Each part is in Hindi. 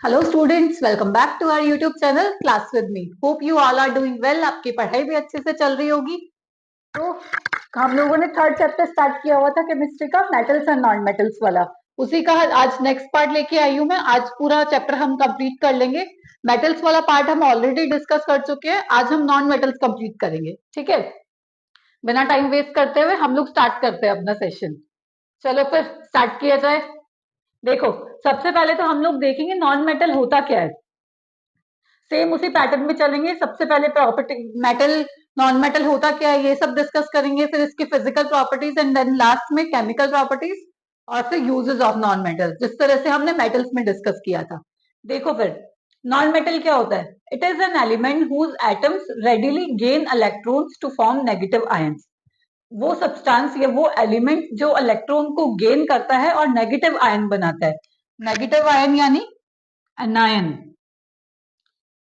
Hello students, welcome back to our YouTube channel class with me. Hope you all are doing well. आपकी पढ़ाई भी अच्छे से चल रही होगी। तो हम लोगों ने थर्ड चैप्टर स्टार्ट किया हुआ था केमिस्ट्री का, मेटल्स एंड नॉन मेटल्स वाला। उसी का आज नेक्स्ट पार्ट लेके आई हूँ मैं। आज पूरा चैप्टर हम कंप्लीट कर लेंगे। मेटल्स वाला पार्ट हम ऑलरेडी डिस्कस कर चुके हैं। आज हम नॉन मेटल्स कंप्लीट करेंगे, ठीक है। बिना टाइम वेस्ट करते हुए हम लोग स्टार्ट करते हैं अपना सेशन। चलो फिर स्टार्ट किया जाए। देखो, सबसे पहले तो हम लोग देखेंगे नॉन मेटल होता क्या है। सेम उसी पैटर्न में चलेंगे। सबसे पहले प्रॉपर्टी, मेटल नॉन मेटल होता क्या है ये सब डिस्कस करेंगे, फिर इसकी physical properties and then last में केमिकल प्रॉपर्टीज और फिर यूजेस ऑफ नॉन मेटल, जिस तरह से हमने मेटल्स में डिस्कस किया था। देखो फिर, नॉन मेटल क्या होता है? It is an element whose atoms readily gain electrons to form negative ions. वो सब्सटेंस या वो एलिमेंट जो इलेक्ट्रॉन को गेन करता है और नेगेटिव आयन बनाता है। नेगेटिव आयन यानी एनायन।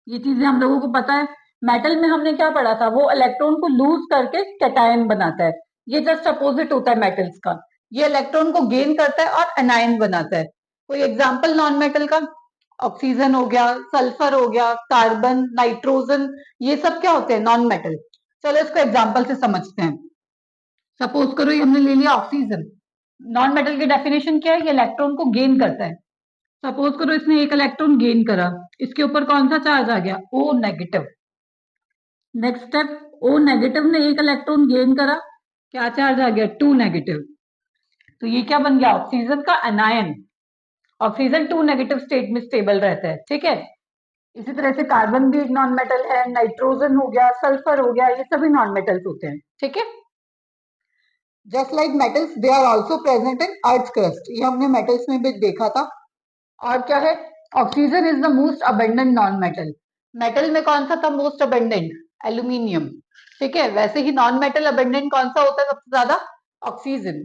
ये चीजें हम लोगों को पता है। मेटल में हमने क्या पढ़ा था? वो इलेक्ट्रॉन को लूज करके कैटायन बनाता है। ये जस्ट अपोजिट होता है मेटल्स का। ये इलेक्ट्रॉन को गेन करता है और एनायन बनाता है। कोई एग्जांपल नॉन मेटल का? ऑक्सीजन हो गया, सल्फर हो गया, कार्बन, नाइट्रोजन, ये सब क्या होते हैं? Non metal. चलो इसको एग्जाम्पल से समझते हैं। सपोज करो ये हमने ले लिया ऑक्सीजन। नॉन मेटल की डेफिनेशन क्या है? ये इलेक्ट्रॉन को गेन करता है। सपोज करो इसने एक इलेक्ट्रॉन गेन करा, इसके ऊपर कौन सा चार्ज आ गया? O negative. Next step, O negative ने एक इलेक्ट्रॉन गेन करा, क्या चार्ज आ गया? Two negative. तो ये क्या बन गया? ऑक्सीजन का anion. Oxygen two negative state में स्टेबल रहता है, ठीक है। इसी तरह से कार्बन भी एक नॉन मेटल है, नाइट्रोजन हो गया, सल्फर हो गया, ये सभी नॉन मेटल्स होते हैं, ठीक है। Just like metals they are also present in earth crust, ये हमने मेटल्स में भी देखा था। और क्या है? Oxygen is the most abundant non metal. Metal में कौन सा था मोस्ट अबंडेंट? एल्यूमिनियम, ठीक है। वैसे ही नॉन मेटल अबंडेंट कौन सा होता है सबसे ज्यादा? ऑक्सीजन।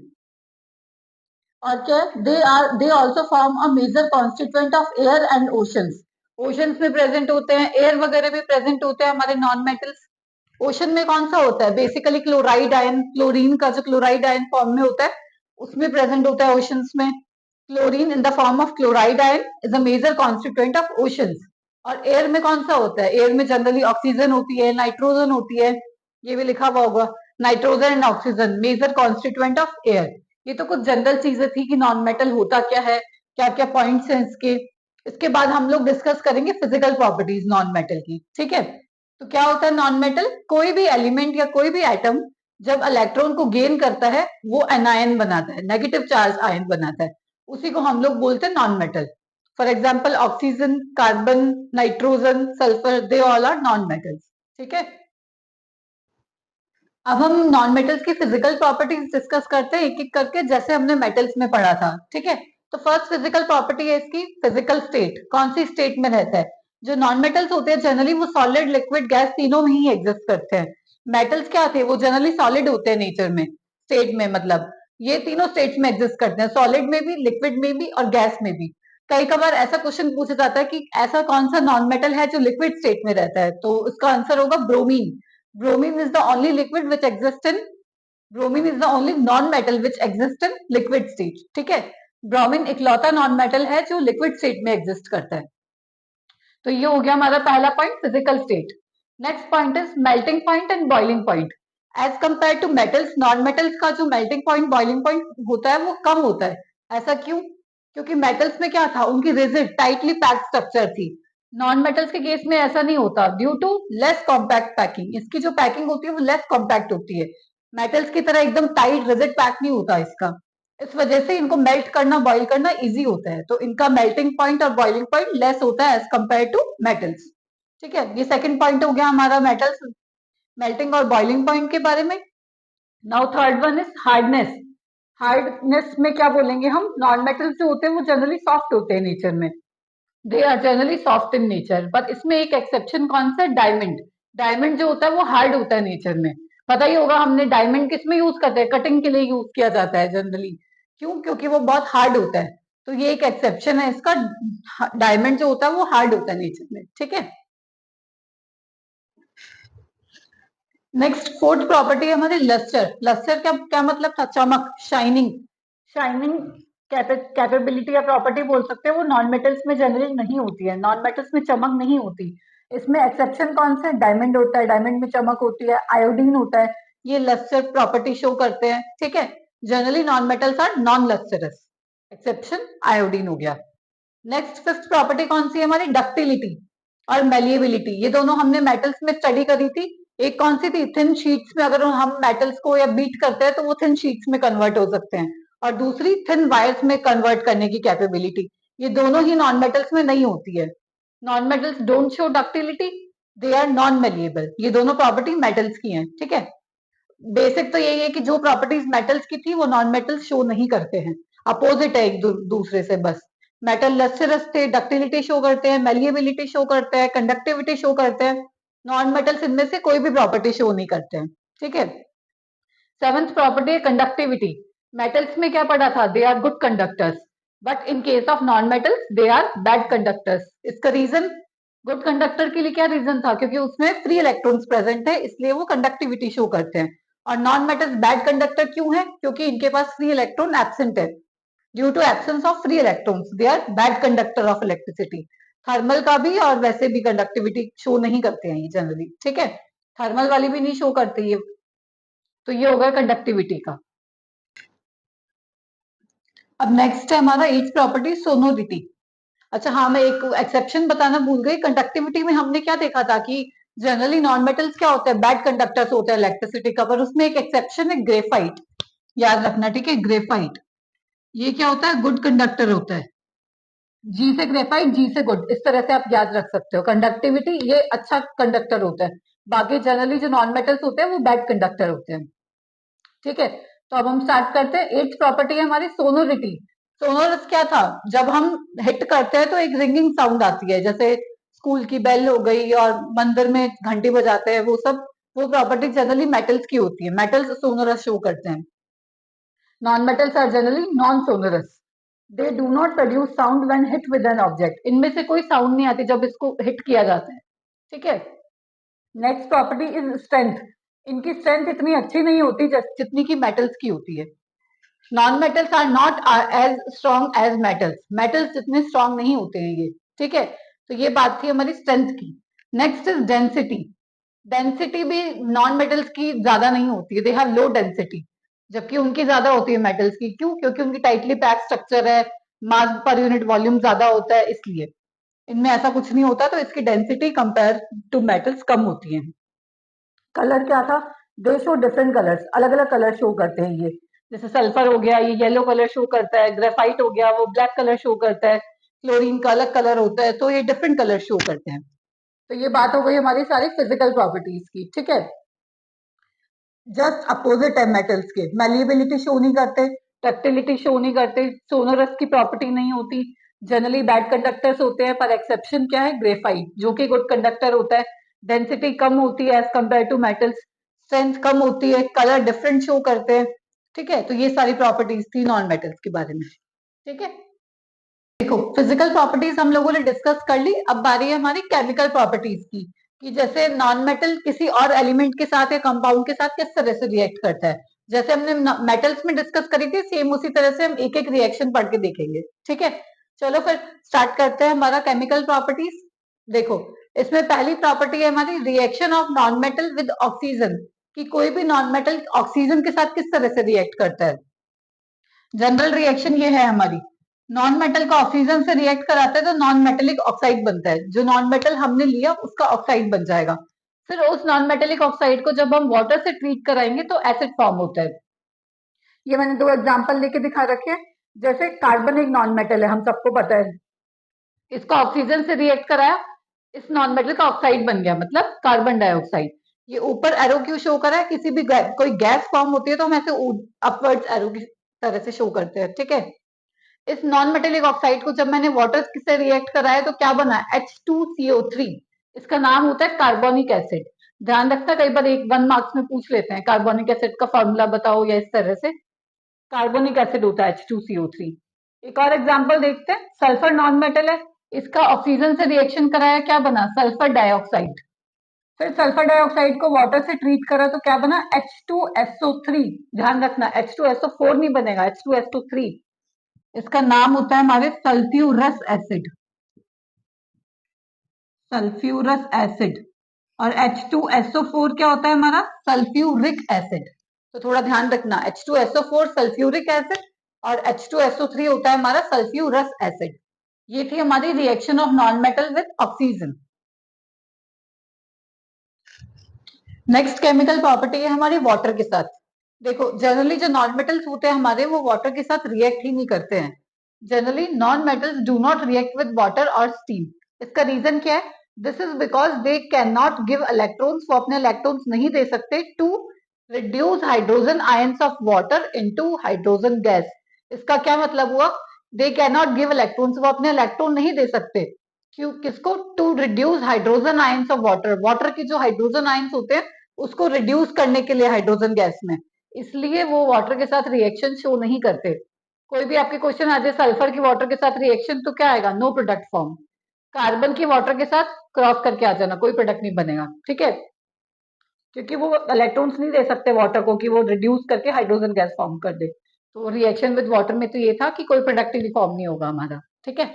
और क्या? They also form a major constituent of air and oceans. Oceans में प्रेजेंट होते हैं, एयर वगैरह में प्रेजेंट होते हैं हमारे नॉन मेटल्स। ओशन में कौन सा होता है? बेसिकली क्लोराइड आयन, क्लोरीन का जो क्लोराइड आयन फॉर्म में होता है उसमें प्रेजेंट होता है ओशंस में। Chlorine in the form of chloride ion is a major constituent of oceans. और एयर में कौन सा होता है? एयर में जनरली ऑक्सीजन होती है, नाइट्रोजन होती है। ये भी लिखा हुआ होगा, nitrogen and oxygen major constituent of air. ये तो कुछ जनरल चीजें थी कि नॉन मेटल होता क्या है, क्या क्या पॉइंट्स हैं इसके। इसके बाद हम लोग डिस्कस करेंगे फिजिकल प्रॉपर्टीज नॉन मेटल की, ठीक है। तो क्या होता है नॉन मेटल? कोई भी एलिमेंट या कोई भी एटम जब इलेक्ट्रॉन को गेन करता है वो एनायन बनाता है, नेगेटिव चार्ज आयन बनाता है। उसी को हम लोग बोलते हैं non metal. For example oxygen, carbon, nitrogen, sulphur, they all are non metals, ठीक है। अब हम नॉन मेटल्स की फिजिकल प्रॉपर्टीज डिस्कस करते हैं एक एक करके, जैसे हमने मेटल्स में पढ़ा था, ठीक है। तो फर्स्ट फिजिकल प्रॉपर्टी है इसकी फिजिकल स्टेट। कौन सी स्टेट में रहता है? जो नॉन मेटल्स होते हैं जनरली वो सॉलिड, लिक्विड, गैस तीनों में ही एग्जिस्ट करते हैं। मेटल्स क्या थे? वो जनरली सॉलिड होते हैं नेचर में, स्टेट में, मतलब ये तीनों स्टेट्स में एग्जिस्ट करते हैं, सॉलिड में भी, लिक्विड में भी और गैस में भी। कई कबार ऐसा क्वेश्चन पूछा जाता है कि ऐसा कौन सा नॉन मेटल है जो लिक्विड स्टेट में रहता है, तो इसका आंसर होगा bromine. Bromine is the only liquid which exists in bromine is the only non-metal which exists in liquid state, ठीक है। ब्रोमीन इकलौता नॉन मेटल है जो लिक्विड स्टेट में एग्जिस्ट करता है। तो ये हो गया हमारा पहला point, physical state. Next point is melting point and boiling point. As compare to metals, non metals का जो मेल्टिंग पॉइंट, बॉइलिंग पॉइंट होता है वो कम होता है। ऐसा क्यों? क्योंकि मेटल्स में क्या था? उनकी रिजिड, टाइटली पैक्ड स्ट्रक्चर थी। नॉन मेटल्स के केस में ऐसा नहीं होता, due to less compact packing. इसकी जो पैकिंग होती है वो लेस कॉम्पैक्ट होती है। मेटल्स की तरह एकदम टाइट रिजिड पैक नहीं होता इसका। इस वजह से इनको मेल्ट करना, बॉईल करना इजी होता है, तो इनका मेल्टिंग पॉइंट और बॉइलिंग पॉइंट लेस होता है एज कंपेयर टू मेटल्स, ठीक है। ये सेकंड पॉइंट हो गया हमारा मेटल्स, मेल्टिंग और बॉइलिंग पॉइंट के बारे में। Now third one is hardness. Hardness में क्या बोलेंगे हम? नॉन मेटल्स जो होते हैं वो जनरली सॉफ्ट होते हैं नेचर में, they are generally soft in nature, but इसमें एक एक्सेप्शन कौन सा? डायमंड। डायमंड जो होता है वो हार्ड होता है नेचर में। पता ही होगा, हमने डायमंड किस में यूज करते हैं? कटिंग के लिए यूज किया जाता है जनरली। क्यों? क्योंकि वो बहुत हार्ड होता है। तो ये एक एक्सेप्शन है इसका। डायमंड जो होता है वो हार्ड होता है नेचर में, ठीक है। नेक्स्ट फोर्थ प्रॉपर्टी है हमारी लस्टर। लस्टर क्या क्या मतलब था? चमक, शाइनिंग। शाइनिंग कैपेबिलिटी या प्रॉपर्टी बोल सकते हैं, वो नॉन मेटल्स में जनरली नहीं होती है। नॉन मेटल्स में चमक नहीं होती। इसमें एक्सेप्शन कौन सा है? डायमंड होता है, डायमंड में चमक होती है। आयोडीन होता है, ये लस्टर प्रॉपर्टी शो करते हैं। ठीक है, generally non metals are non lustrous. Exception iodine हो गया। नेक्स्ट फिफ्थ प्रॉपर्टी कौन सी है हमारी? डक्टिलिटी और मेलिएबिलिटी। ये दोनों हमने मेटल्स में स्टडी करी थी। एक कौन सी थी? थिन शीट्स में अगर हम मेटल्स को या बीट करते हैं तो वो थिन शीट्स में कन्वर्ट हो सकते हैं, और दूसरी थिन वायर्स में कन्वर्ट करने की कैपेबिलिटी। ये दोनों ही नॉन मेटल्स में नहीं होती है। Non metals don't show ductility, they are non malleable. ये दोनों प्रॉपर्टी मेटल्स की हैं। ठीक है, बेसिक तो यही है कि जो प्रॉपर्टीज मेटल्स की थी वो नॉन मेटल्स शो नहीं करते हैं, अपोजिट है एक दूसरे से बस। मेटल लस्टरस थे, डक्टिलिटी शो करते हैं, मेलिएबिलिटी शो करते हैं, कंडक्टिविटी शो करते हैं। नॉन मेटल्स इनमें से कोई भी प्रॉपर्टी शो नहीं करते हैं। ठीक है, सेवंथ प्रॉपर्टी है कंडक्टिविटी। मेटल्स में क्या पढ़ा था? They are good conductors, but in case of non metals they are bad conductors. इसका रीजन, गुड कंडक्टर के लिए क्या रीजन था? क्योंकि उसमें फ्री इलेक्ट्रॉन्स प्रेजेंट है, इसलिए वो कंडक्टिविटी शो करते हैं। और नॉन मेटल्स बैड कंडक्टर क्यों है? क्योंकि इनके पास फ्री इलेक्ट्रॉन एब्सेंट है। Due to absence of free electrons they are bad conductor of electricity. Thermal का भी और वैसे भी कंडक्टिविटी शो नहीं करते हैं ये जनरली। ठीक है, थर्मल वाली भी नहीं शो करती है। तो ये होगा कंडक्टिविटी का। अब नेक्स्ट है हमारा एथ प्रॉपर्टी, सोनोरिटी। अच्छा हाँ, मैं एक एक्सेप्शन बताना भूल गई। कंडक्टिविटी में हमने क्या देखा था कि जनरली नॉन मेटल्स क्या होते हैं? बैड कंडक्टर्स होते हैं इलेक्ट्रिसिटी का, पर उसमें एक एक्सेप्शन है, ग्रेफाइट। याद रखना, ठीक है, ग्रेफाइट ये क्या होता है? गुड कंडक्टर होता है। जी से ग्रेफाइट, जी से गुड, इस तरह से आप याद रख सकते हो। कंडक्टिविटी ये अच्छा कंडक्टर होता है, बाकी जनरली जो नॉन मेटल्स होते हैं वो बैड कंडक्टर होते हैं। ठीक है, तो अब हम स्टार्ट करते हैं। एट्थ प्रॉपर्टी है हमारी सोनोरिटी। सोनोरस क्या था? जब हम हिट करते हैं तो एक रिंगिंग साउंड आती है, जैसे स्कूल की बेल हो गई और मंदिर में घंटी बजाते हैं, वो सब वो प्रॉपर्टी जनरली मेटल्स की होती है। मेटल्स सोनोरस शो करते हैं। Non metals are generally non sonorous, they do not produce sound when hit with an object. इनमें से कोई साउंड नहीं आती जब इसको हिट किया जाता है। ठीक है, नेक्स्ट प्रॉपर्टी इज स्ट्रेंथ। इनकी स्ट्रेंथ इतनी अच्छी नहीं होती जितनी की मेटल्स की होती है। Non metals are not as strong as metals. Metals जितने स्ट्रॉन्ग नहीं होते हैं ये। ठीक है, तो ये बात थी हमारी स्ट्रेंथ की। Next is density. डेंसिटी भी नॉन मेटल्स की ज्यादा नहीं होती है, दे हैव लो डेंसिटी, जबकि उनकी ज्यादा होती है मेटल्स की। क्यों? क्योंकि उनकी टाइटली पैक स्ट्रक्चर है, मास पर यूनिट वॉल्यूम ज्यादा होता है, इसलिए। इनमें ऐसा कुछ नहीं होता, तो इसकी डेंसिटी कंपेयर टू मेटल्स कम होती है। कलर क्या था? दे शो डिफरेंट कलर्स, अलग अलग कलर शो करते हैं ये। जैसे सल्फर हो गया, ये येलो कलर शो करता है। ग्रेफाइट हो गया, वो ब्लैक कलर शो करता है। क्लोरीन का अलग कलर होता है, तो ये डिफरेंट कलर शो करते हैं। तो ये बात हो गई हमारी सारी फिजिकल प्रॉपर्टीज की। ठीक है, जस्ट अपोजिट है मेटल्स के। मेलिएबिलिटी शो नहीं करते, डक्टिलिटी शो नहीं करते, सोनोरस की प्रॉपर्टी नहीं होती, जनरली बैड कंडक्टर्स होते हैं। पर एक्सेप्शन क्या है? ग्रेफाइट, जो कि गुड कंडक्टर होता है। डेंसिटी कम होती है as compare to metals, strength कम होती है, कलर डिफरेंट शो करते हैं। ठीक है, तो ये सारी प्रॉपर्टीज थी नॉन मेटल्स के बारे में। ठीक है, देखो फिजिकल प्रॉपर्टीज हम लोगों ने डिस्कस कर ली। अब बारी है हमारी केमिकल प्रॉपर्टीज की, कि जैसे नॉन मेटल किसी और एलिमेंट के साथ या कंपाउंड के साथ किस तरह से रिएक्ट करता है। जैसे हमने मेटल्स में डिस्कस करी थी, सेम उसी तरह से हम एक एक रिएक्शन पढ़ के देखेंगे। ठीक है, चलो फिर स्टार्ट करते हैं हमारा केमिकल प्रॉपर्टीज। देखो, इसमें पहली प्रॉपर्टी है हमारी reaction of non metal with oxygen, कि कोई भी नॉन मेटल ऑक्सीजन के साथ किस तरह से रिएक्ट करता है। जनरल रिएक्शन ये है हमारी, नॉन मेटल का ऑक्सीजन से रिएक्ट कराते हैं तो नॉन मेटेलिक ऑक्साइड बनता है। जो नॉन मेटल हमने लिया उसका ऑक्साइड बन जाएगा। फिर उस नॉन मेटेलिक ऑक्साइड को जब हम वाटर से ट्रीट कराएंगे तो एसिड फॉर्म होता है। ये मैंने दो एग्जांपल लेके दिखा रखे हैं। जैसे कार्बन एक नॉन मेटल है, हम सबको पता है। इसका ऑक्सीजन से रिएक्ट कराया, इस नॉन मेटल का ऑक्साइड बन गया, मतलब कार्बन डाइऑक्साइड। ये ऊपर एरो क्यों शो करा है? किसी भी कोई गैस फॉर्म होती है तो हम ऐसे अपवर्ड्स एरो की तरह से शो करते हैं। ठीक है, इस नॉन मेटेलिक ऑक्साइड को जब मैंने वाटर से रिएक्ट कराया तो क्या बना? H2CO3। इसका नाम होता है कार्बोनिक एसिड। ध्यान रखना, कई बार एक 1 मार्क्स में पूछ लेते हैं कार्बोनिक एसिड का फॉर्मूला बताओ, या इस तरह से। कार्बोनिक एसिड होता है H2CO3। एक और एग्जांपल देखते हैं। सल्फर नॉन मेटल है, इसका ऑक्सीजन से रिएक्शन कराया, क्या बना? Sulphur dioxide. फिर सल्फर डाइऑक्साइड को वाटर से ट्रीट करा तो क्या बना? H2SO3। ध्यान रखना, H2SO4 नहीं बनेगा, H2SO3। इसका नाम होता है हमारे सल्फ्यूरस एसिड, सल्फ्यूरस एसिड। और H2SO4 क्या होता है हमारा? Sulphuric acid. तो थोड़ा ध्यान रखना, H2SO4 सल्फ्यूरिक एसिड और H2SO3 होता है हमारा सल्फ्यूरस एसिड। ये थी हमारी reaction of non metal with oxygen. Next chemical property है हमारी वाटर के साथ। देखो जनरली जो नॉन मेटल्स होते हैं हमारे, वो वाटर के साथ रिएक्ट ही नहीं करते हैं। Generally non metals do not react with water और स्टीम। इसका रीजन क्या है? This is because they can not give electrons, वो अपने इलेक्ट्रॉन्स नहीं दे सकते to reduce hydrogen ions of water into hydrogen gas. इसका क्या मतलब हुआ? They can not give electrons, वो अपने इलेक्ट्रॉन नहीं दे सकते। क्यों? किसको? To reduce hydrogen ions of water, water की जो हाइड्रोजन आयंस होते हैं उसको रिड्यूस करने के लिए हाइड्रोजन गैस में, इसलिए वो वाटर के साथ रिएक्शन शो नहीं करते। कोई भी आपके क्वेश्चन आ जाए सल्फर की वाटर के साथ रिएक्शन, तो क्या आएगा? No product form. कार्बन की वाटर के साथ क्रॉस करके आ जाना, कोई प्रोडक्ट नहीं बनेगा, ठीक है? क्योंकि वो इलेक्ट्रॉन्स नहीं दे सकते वाटर को कि वो रिड्यूस करके हाइड्रोजन गैस फॉर्म कर दे। तो रिएक्शन विद वाटर में तो ये था कि कोई प्रोडक्ट ही फॉर्म नहीं होगा हमारा, ठीक है?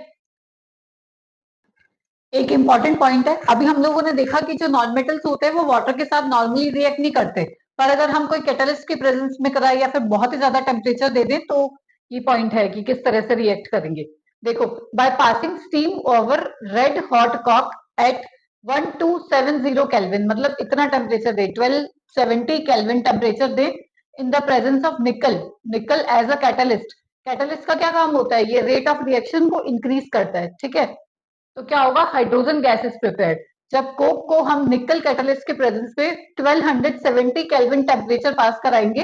एक इंपॉर्टेंट पॉइंट है, अभी हम लोगों ने देखा कि जो नॉन मेटल्स होते हैं वो वाटर के साथ नॉर्मली रिएक्ट नहीं करते, पर अगर हम कोई कैटलिस्ट के प्रेजेंस में कराए या फिर बहुत ही ज्यादा टेम्परेचर दे दें तो ये पॉइंट है कि किस तरह से रिएक्ट करेंगे। देखो, by passing steam over red hot coke at 1270 kelvin, मतलब इतना टेम्परेचर दे, 1270 केल्विन टेम्परेचर दे in the presence of nickel, nickel as a catalyst. Catalyst का क्या काम होता है? ये रेट ऑफ रिएक्शन को इंक्रीज करता है, ठीक है? तो क्या होगा? Hydrogen gas is prepared. जब कोक को हम निकल कैटलिस्ट के प्रेजेंस पे 1270 केल्विन टेम्परेचर पास कराएंगे,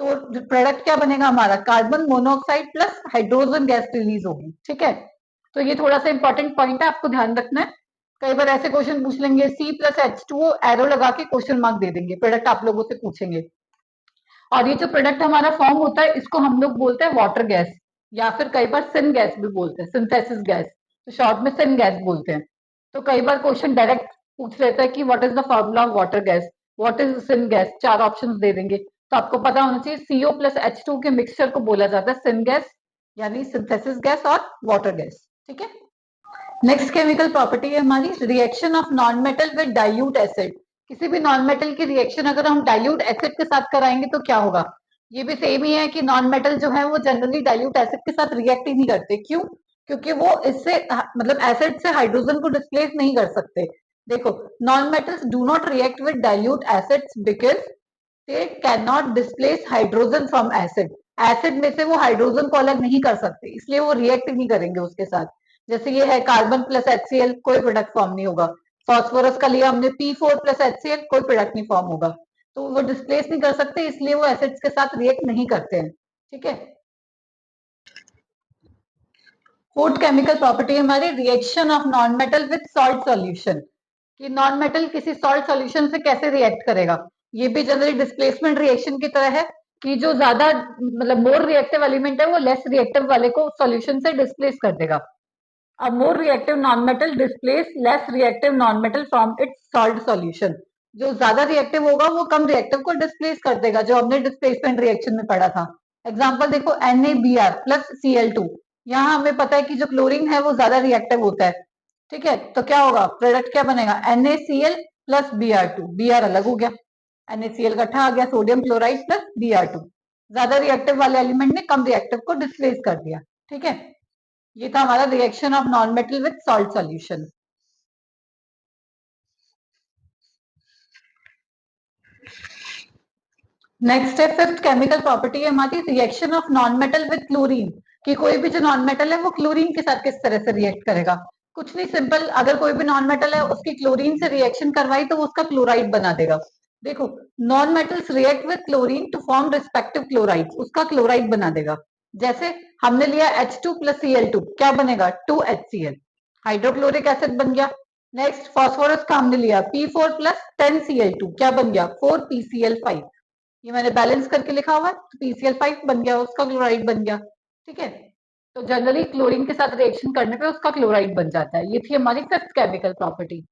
तो प्रोडक्ट क्या बनेगा हमारा? Carbon monoxide plus hydrogen gas release होगी, ठीक है? तो ये थोड़ा सा इंपॉर्टेंट पॉइंट है, आपको ध्यान रखना है। कई बार ऐसे क्वेश्चन पूछ लेंगे, C+H2O एरो लगा के क्वेश्चन मार्क दे देंगे, प्रोडक्ट आप लोगों से पूछेंगे। और ये जो प्रोडक्ट हमारा फॉर्म होता है इसको हम लोग बोलते हैं वाटर गैस, या फिर कई बार सिन गैस भी बोलते हैं, सिंथेसिस गैस, तो शॉर्ट में सिन गैस बोलते हैं। तो कई बार क्वेश्चन डायरेक्ट पूछ लेता है कि what is the formula of water gas, what is syn gas, चार ऑप्शंस दे देंगे। तो आपको पता होना चाहिए CO+H2 के मिक्सचर को बोला जाता है सिन गैस, यानी सिंथेसिस गैस और वाटर गैस, ठीक है? नेक्स्ट केमिकल प्रॉपर्टी है हमारी reaction of non metal with dilute acid. किसी भी नॉन मेटल की रिएक्शन अगर हम डाइल्यूट एसिड के साथ कराएंगे तो क्या होगा? ये भी सेम ही है कि नॉन मेटल जो है वो जनरली डाइल्यूट एसिड के साथ रिएक्ट ही नहीं करते। क्यों? क्योंकि वो इससे मतलब एसिड से हाइड्रोजन को डिस्प्लेस नहीं कर सकते। देखो, non metals do not react with dilute acids because they can not displace hydrogen from acid. Acid में से वो हाइड्रोजन को अलग नहीं कर सकते, इसलिए वो रिएक्ट ही नहीं करेंगे उसके साथ। जैसे ये है कार्बन प्लस HCl, कोई प्रोडक्ट फॉर्म नहीं होगा। फॉस्फोरस का लिया हमने P4 प्लस HCl, कोई प्रोडक्ट नहीं फॉर्म होगा। तो वो डिस्प्लेस नहीं कर सकते, इसलिए वो एसिड्स के साथ रिएक्ट नहीं करते हैं, ठीक है? फोर्थ केमिकल प्रॉपर्टी है हमारी reaction of non metal with salt solution, कि नॉन मेटल किसी सॉल्ट सॉल्यूशन से कैसे रिएक्ट करेगा। ये भी जनरली डिस्प्लेसमेंट रिएक्शन की तरह है कि जो ज्यादा मतलब मोर रिएक्टिव एलिमेंट है वो लेस रिएक्टिव वाले को सॉल्यूशन से डिस्प्लेस कर देगा। A more reactive nonmetal displace less reactive nonmetal from its salt solution। जो ज्यादा रिएक्टिव होगा वो कम रिएक्टिव को डिस्प्लेस कर देगा, जो हमने डिस्प्लेसमेंट रिएक्शन में पढ़ा था। एग्जांपल देखो, NaBr प्लस Cl2। यहाँ हमें पता है कि जो क्लोरीन है वो ज्यादा रिएक्टिव होता है, ठीक है? तो क्या होगा? प्रोडक्ट क्या बनेगा? NaCl प्लस Br2, Br अलग हो गया, NaCl इकट्ठा आ गया, सोडियम क्लोराइड प्लस Br2। ज्यादा रिएक्टिव वाले एलिमेंट ने कम रिएक्टिव को डिस्प्लेस कर दिया, ठीक है? ये था हमारा reaction of non metal with salt solution. Next है फिफ्थ केमिकल प्रॉपर्टी है हमारी reaction of non metal with chlorine, कि कोई भी जो नॉन मेटल है वो क्लोरीन के साथ किस तरह से रिएक्ट करेगा। कुछ नहीं, सिंपल, अगर कोई भी नॉन मेटल है उसकी क्लोरीन से रिएक्शन करवाई तो वो उसका क्लोराइड बना देगा। देखो, non metals react with chlorine to form respective chloride, उसका क्लोराइड बना देगा। जैसे हमने लिया H2 प्लस Cl2, क्या बनेगा? 2HCl, हाइड्रोक्लोरिक एसिड बन गया। नेक्स्ट, फॉस्फोरस का हमने लिया P4 प्लस 10Cl2, क्या बन गया? 4PCl5। ये मैंने बैलेंस करके लिखा हुआ है, तो PCl5 बन गया, उसका क्लोराइड बन गया, ठीक है? तो जनरली क्लोरीन के साथ रिएक्शन करने पे उसका क्लोराइड बन जाता है। ये थी हमारी fifth chemical property.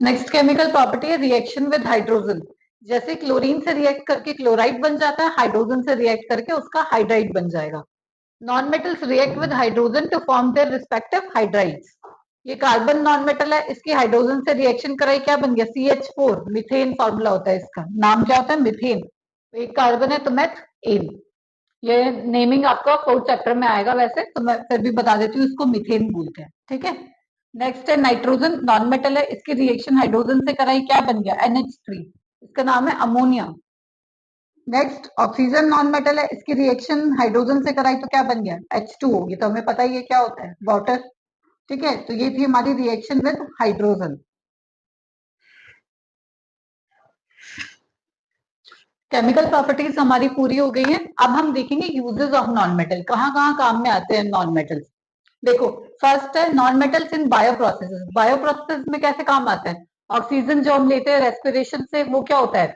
Next chemical property है रिएक्शन विद हाइड्रोजन। जैसे क्लोरीन से रिएक्ट करके क्लोराइड बन जाता है, हाइड्रोजन से रिएक्ट करके उसका हाइड्राइड बन जाएगा। Non metals react with hydrogen to form their respective hydrides. ये कार्बन नॉन मेटल है, इसकी हाइड्रोजन से रिएक्शन कराई, क्या बन गया? CH4, मीथेन फॉर्मूला होता है इसका, नाम क्या होता है? मीथेन। एक कार्बन है तो मेथ एन। ये नेमिंग आपका 4th चैप्टर में आएगा, वैसे तो मैं फिर भी बता देती हूँ, इसको मीथेन बोलते हैं, ठीक है। नेक्स्ट है नाइट्रोजन, नॉन मेटल है, इसकी रिएक्शन हाइड्रोजन से कराई, क्या बन गया? NH3, इसका नाम है ammonia. Next oxygen non metal है, इसकी रिएक्शन हाइड्रोजन से कराई तो क्या बन गया? H2O। ये तो हमें पता ही है क्या होता है, वाटर, ठीक है। तो ये थी हमारी reaction with hydrogen. Chemical properties हमारी पूरी हो गई हैं। अब हम देखेंगे यूजेस ऑफ नॉन मेटल, कहाँ कहाँ काम में आते हैं नॉन मेटल्स। देखो, फर्स्ट है नॉन मेटल्स इन बायो प्रोसेसेस। बायो प्रोसेस में कैसे काम आता है? ऑक्सीजन जो हम लेते हैं रेस्पिरेशन से, वो क्या होता है?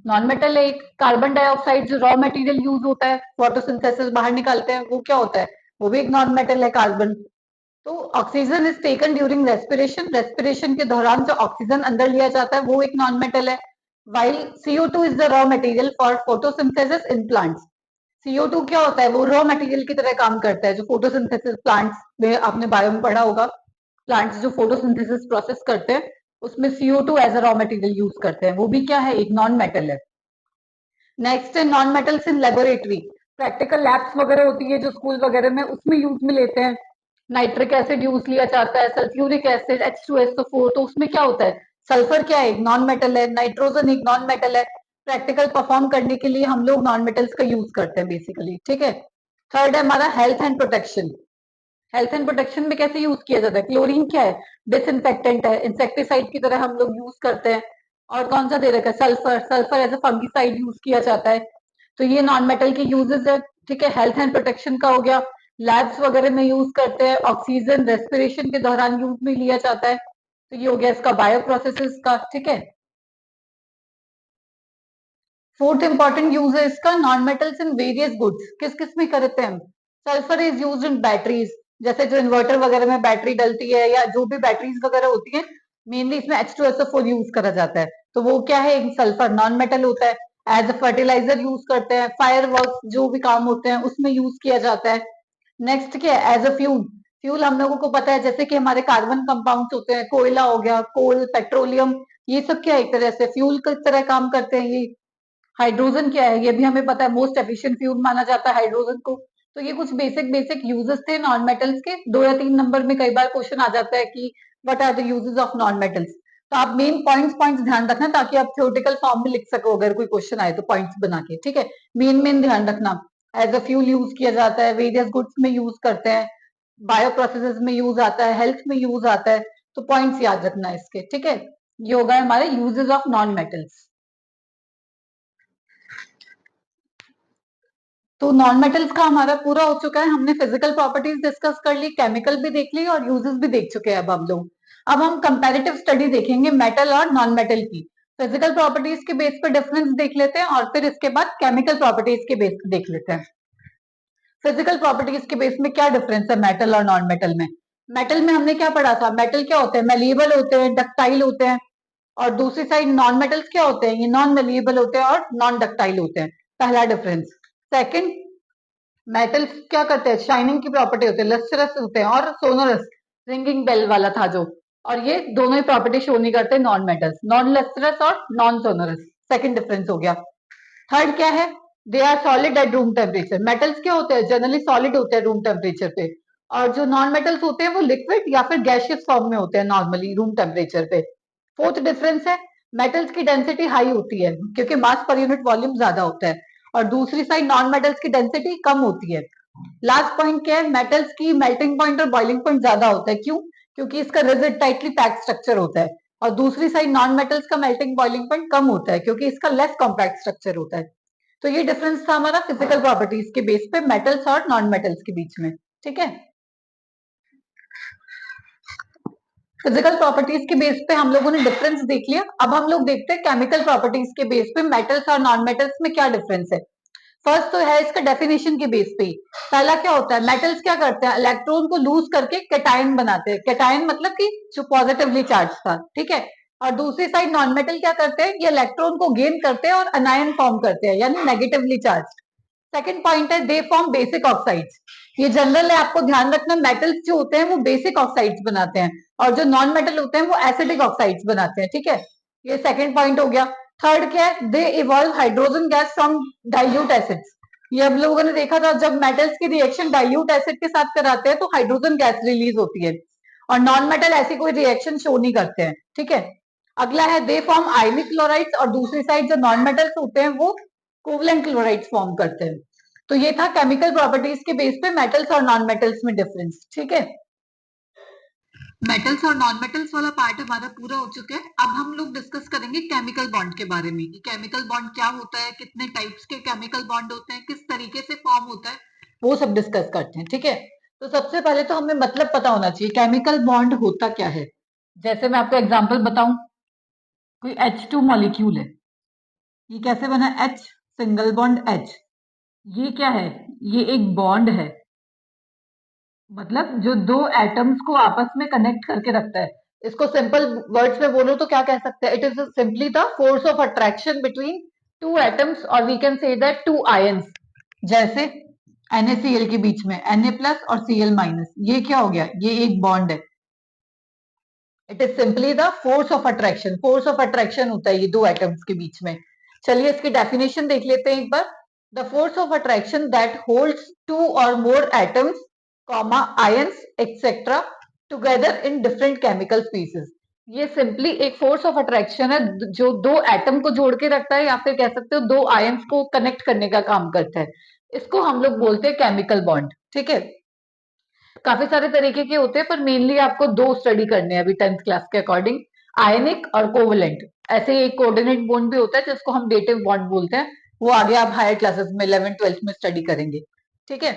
नॉन मेटल है। एक कार्बन डाइऑक्साइड जो रॉ मटेरियल यूज होता है, फोटोसिंथेसिस बाहर निकालते हैं, वो क्या होता है? वो भी एक नॉन मेटल है, कार्बन। तो oxygen is taken during respiration, respiration के दौरान जो ऑक्सीजन अंदर लिया जाता है वो एक नॉन मेटल है। While CO2 is the raw material for photosynthesis in plants. CO2 क्या होता है? वो रॉ मटेरियल की तरह काम करता है, जो फोटोसिंथेसिस प्लांट्स में आपने बायो में पढ़ा होगा, प्लांट्स जो फोटोसिंथेसिस प्रोसेस करते हैं उसमें CO2 as a raw material use करते हैं, वो भी क्या है? एक नॉन मेटल है। नेक्स्ट है non metals in laboratory. Practical labs वगैरह होती है जो स्कूल वगैरह में, उसमें यूज में लेते हैं। नाइट्रिक एसिड यूज लिया जाता है, सल्फ्यूरिक एसिड H2SO4, तो उसमें क्या होता है? सल्फर क्या है? एक नॉन मेटल है। नाइट्रोजन एक नॉन मेटल है। प्रैक्टिकल परफॉर्म करने के लिए हम लोग नॉन मेटल्स का यूज करते हैं बेसिकली, ठीक है। थर्ड है हमारा health and protection. Health and protection में कैसे यूज किया जाता है? क्लोरीन क्या है? डिसइंफेक्टेंट है, इंसेक्टिसाइड की तरह हम लोग यूज करते हैं। और कौन सा दे रखा है? Sulphur, sulphur as a fungicide use किया जाता है। तो ये नॉन मेटल के यूजेस है, ठीक है। हेल्थ एंड प्रोटेक्शन का हो गया। लैब्स वगैरह में यूज करते हैं, ऑक्सीजन रेस्पिरेशन के दौरान यूज में लिया जाता है। तो ये हो गया इसका बायो प्रोसेसेस का, ठीक है। फोर्थ इंपॉर्टेंट यूज है इसका non metals in various goods. किस किस में करते हैं हम? Sulphur is use in batteries, जैसे जो इन्वर्टर वगैरह में बैटरी डलती है या जो भी बैटरीज वगैरह होती है, मेनली इसमें H2SO4 यूज करा जाता है। तो वो क्या है? एक सल्फर नॉन मेटल होता है। एज अ फर्टिलाइजर यूज करते हैं, फायर वर्क जो भी काम होते हैं उसमें यूज किया जाता है। नेक्स्ट क्या है? As a fuel. फ्यूल हम लोगों को पता है, जैसे कि हमारे कार्बन कंपाउंड्स होते हैं, कोयला हो गया, कोल, पेट्रोलियम, ये सब क्या है? एक तरह से फ्यूल की तरह काम करते हैं ये। हाइड्रोजन क्या है? ये भी हमें पता है, मोस्ट एफिशिएंट फ्यूल माना जाता है हाइड्रोजन को। तो ये कुछ बेसिक बेसिक यूजेस थे नॉन मेटल्स के। 2 या 3 नंबर में कई बार क्वेश्चन आ जाता है कि what are the uses of non metals. तो आप मेन पॉइंट्स पॉइंट्स ध्यान रखना, ताकि आप थ्योरेटिकल फॉर्म में लिख सको अगर कोई क्वेश्चन आए तो पॉइंट्स बना के, ठीक है। मेन मेन ध्यान रखना। एज अ फ्यूल यूज किया जाता है, वेरियस गुड्स में यूज करते हैं, बायो प्रोसेसेस में यूज आता है, हेल्थ में यूज आता है। तो पॉइंट्स याद रखना इसके, ठीक है। ये होगा हमारे यूजेस ऑफ नॉन मेटल्स। तो नॉन मेटल्स का हमारा पूरा हो चुका है। हमने फिजिकल प्रॉपर्टीज डिस्कस कर ली, केमिकल भी देख ली और यूजेस भी देख चुके हैं अब हम लोग। अब हम कंपैरेटिव स्टडी देखेंगे मेटल और नॉन मेटल की। फिजिकल प्रॉपर्टीज के बेस पर डिफरेंस देख लेते हैं और फिर इसके बाद केमिकल प्रॉपर्टीज के बेस पर देख लेते हैं। फिजिकल प्रॉपर्टीज के बेस में क्या डिफरेंस है मेटल और नॉन मेटल में? मेटल में हमने क्या पढ़ा था? मेटल क्या होते हैं? मेलिएबल होते हैं, डक्टाइल होते हैं। और दूसरी साइड नॉन मेटल्स क्या होते हैं? ये नॉन मेलिएबल होते हैं और नॉन डक्टाइल होते हैं। पहला डिफरेंस। सेकंड, मेटल्स क्या करते हैं? शाइनिंग की प्रॉपर्टी होती है, लस्ट्रस होते हैं और सोनोरस, रिंगिंग बेल वाला था जो। और ये दोनों ही प्रॉपर्टी शो नहीं करते नॉन मेटल्स, नॉन लस्ट्रस और नॉन सोनोरस। सेकंड डिफरेंस हो गया। थर्ड क्या है? They are solid at room temperature. Metals क्या होते हैं? जनरली सॉलिड होते हैं रूम टेम्परेचर पे। और जो नॉन मेटल्स होते हैं वो लिक्विड या फिर गैसियस फॉर्म में होते हैं नॉर्मली रूम टेम्परेचर पे। फोर्थ डिफरेंस है, मेटल्स की डेंसिटी हाई होती है क्योंकि मास पर यूनिट वॉल्यूम ज्यादा होता है, और दूसरी साइड नॉन मेटल्स की डेंसिटी कम होती है। लास्ट पॉइंट क्या है? मेटल्स की मेल्टिंग पॉइंट और बॉइलिंग पॉइंट ज्यादा होता है। क्यों? क्योंकि इसका रिजिड टाइटली पैक्ड स्ट्रक्चर होता है। और दूसरी साइड नॉन मेटल्स का मेल्टिंग बॉइलिंग पॉइंट कम होता है क्योंकि इसका लेस कॉम्पैक्ट स्ट्रक्चर होता है। तो ये डिफरेंस था हमारा फिजिकल प्रॉपर्टीज के बेस पे मेटल्स और नॉन मेटल्स के बीच में, ठीक है। फिजिकल प्रॉपर्टीज के बेस पे हम लोगों ने डिफरेंस देख लिया। अब हम लोग देखते हैं केमिकल प्रॉपर्टीज के बेस पे मेटल्स और नॉन मेटल्स में क्या डिफरेंस है। फर्स्ट तो है इसका डेफिनेशन के बेस पे। पहला क्या होता है, मेटल्स क्या करते हैं, इलेक्ट्रॉन को लूज करके कैटायन बनाते हैं। कैटायन मतलब कि जो पॉजिटिवली चार्ज था, ठीक है। और दूसरी साइड नॉन मेटल क्या करते हैं, ये इलेक्ट्रॉन को गेन करते हैं और अनायन फॉर्म करते हैं, यानी नेगेटिवली चार्ज। सेकंड पॉइंट है दे फॉर्म बेसिक ऑक्साइड्स। ये जनरल है, आपको ध्यान रखना, मेटल्स जो होते हैं वो बेसिक ऑक्साइड्स बनाते हैं और जो नॉन मेटल होते हैं वो एसिडिक ऑक्साइड्स बनाते हैं, ठीक है। ये सेकंड पॉइंट हो गया। थर्ड क्या है, they evolve hydrogen gas from dilute acids. ये हम लोगों ने देखा था, जब मेटल्स की रिएक्शन डाइल्यूट एसिड के साथ कराते हैं तो हाइड्रोजन गैस रिलीज होती है, और नॉन मेटल ऐसी कोई रिएक्शन शो नहीं करते हैं, ठीक है। अगला है दे फॉर्म आयनिक क्लोराइड्स, और दूसरी साइड जो नॉन मेटल्स होते हैं वो कोवलेंट क्लोराइड्स फॉर्म करते हैं। तो ये था केमिकल प्रॉपर्टीज के बेस पे मेटल्स और नॉन मेटल्स में डिफरेंस, ठीक है। मेटल्स और नॉन मेटल्स वाला पार्ट हमारा पूरा हो चुका है। अब हम लोग डिस्कस करेंगे केमिकल बॉन्ड के बारे में, कि केमिकल बॉन्ड क्या होता है, कितने टाइप्स के केमिकल बॉन्ड होते हैं, किस तरीके से फॉर्म होता है, वो सब डिस्कस करते हैं, ठीक है। तो सबसे पहले तो हमें मतलब पता होना चाहिए केमिकल बॉन्ड होता क्या है। जैसे मैं आपको एग्जांपल बताऊं, कोई H2 मॉलिक्यूल है, ये कैसे बना, H सिंगल बॉन्ड H। ये क्या है, ये एक बॉन्ड है, मतलब जो दो एटम्स को आपस में कनेक्ट करके रखता है। इसको सिंपल वर्ड्स में बोलो तो क्या कह सकते हैं, it is simply the force of attraction between two atoms, और we can say that two ions. जैसे NaCl के बीच में Na प्लस और Cl माइनस, ये क्या हो गया, ये एक बॉन्ड है। It is simply the force of attraction. Force of attraction होता है ये दो एटम्स के बीच में। चलिए इसकी डेफिनेशन देख लेते हैं एक बार। The force of attraction that holds two or more atoms, comma ions etcetera together in different chemical species. ये सिंपली एक फोर्स ऑफ अट्रैक्शन है जो दो एटम को जोड़ के रखता है, या फिर कह सकते हो दो आयंस को कनेक्ट करने का काम करता है। इसको हम लोग बोलते हैं केमिकल बॉन्ड, ठीक है। काफी सारे तरीके के होते हैं, पर मेनली आपको दो स्टडी करने हैं अभी 10th क्लास के अकॉर्डिंग, आयनिक और कोवलेंट। ऐसे ही एक कोऑर्डिनेट बॉन्ड भी होता है जिसको हम डेटिव बॉन्ड बोलते हैं, वो आगे आप हायर क्लासेस में 11th 12th में स्टडी करेंगे, ठीक है।